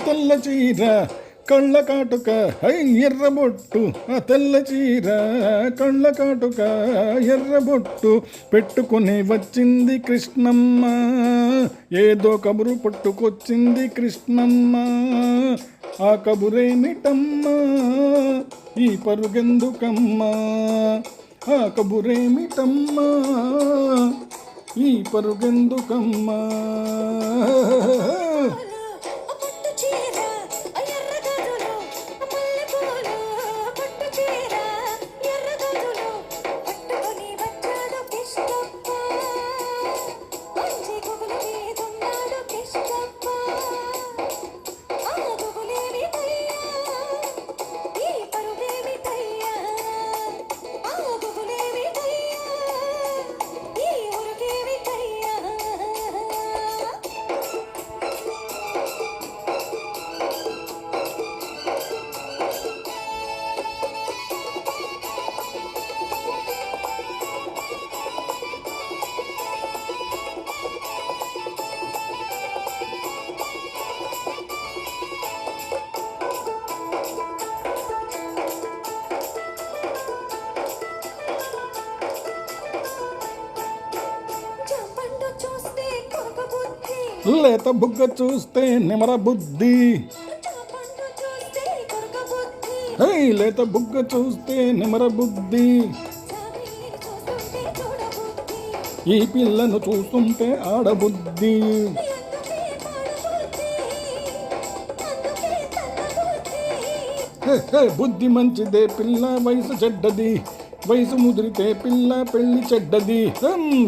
తెల్ల చీర కళ్ళ కాటుక ఎర్రబొట్టు తెల్ల చీర కళ్ళ కాటుక ఎర్రబొట్టు పెట్టుకుని వచ్చింది కృష్ణమ్మ. ఏదో కబురు పట్టుకొచ్చింది కృష్ణమ్మ. ఆ కబురేమిటమ్మా ఈ పరుగెందుకమ్మా? ఆ కబురేమిటమ్మా ఈ పరుగెందుకమ్మా? లేత బుగ్గ చూస్తే నిమర బుద్ధి, లేత బుగ్గ చూస్తే నిమర బుద్ధి. ఈ పిల్లను చూస్తుంటే ఆడబుద్ధి. బుద్ధి మంచిదే పిల్ల వయసు చెడ్డది, వయసు ముదిరితే పిల్ల పెళ్లి చెడ్డది.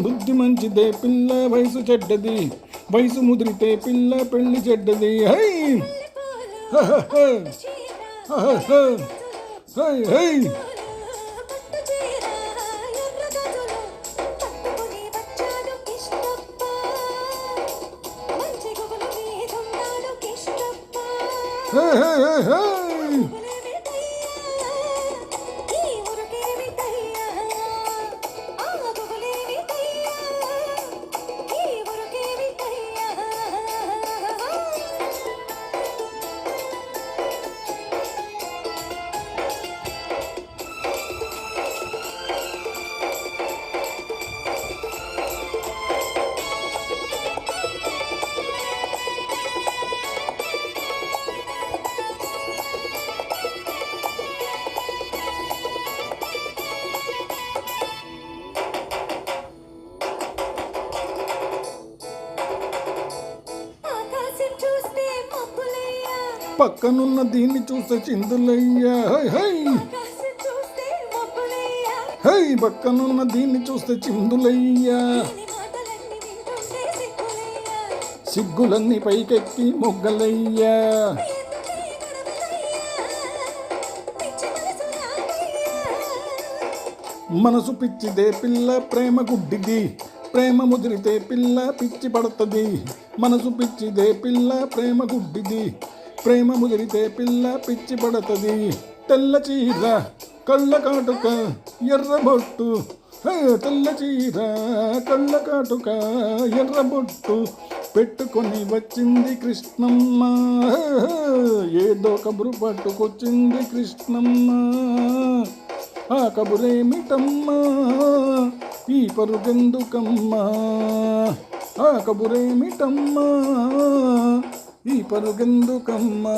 బుద్ధి మంచిదే పిల్ల వయసు చెడ్డది, వయసు ముదిరితే పిల్ల పెళ్లి చెడ్డది. పక్కనున్న దీన్ని చూస్తే చిందులయ్యా. పక్కనున్న దీన్ని చూస్తే చిందులయ్యా. సిగ్గులన్నీ పైకెక్కి మొగ్గలయ్యా. మనసు పిచ్చిదే పిల్ల ప్రేమ గుడ్డిది, ప్రేమ ముదిరితే పిల్ల పిచ్చి పడుతుంది. మనసు పిచ్చిదే పిల్ల ప్రేమ గుడ్డిది, ప్రేమ ముదిరితే పిల్ల పిచ్చి పడుతుంది. తెల్ల చీర కళ్ళ కాటుక ఎర్రబొట్టు, తెల్ల చీర కళ్ళ కాటుక ఎర్రబొట్టు పెట్టుకొని వచ్చింది కృష్ణమ్మ. ఏదో కబురు పట్టుకొచ్చింది కృష్ణమ్మ. ఆ కబురేమిటమ్మా ఈ పరుగెందుకమ్మా? ఆ కబురేమిటమ్మా ఈ పరుగెందుకమ్మా?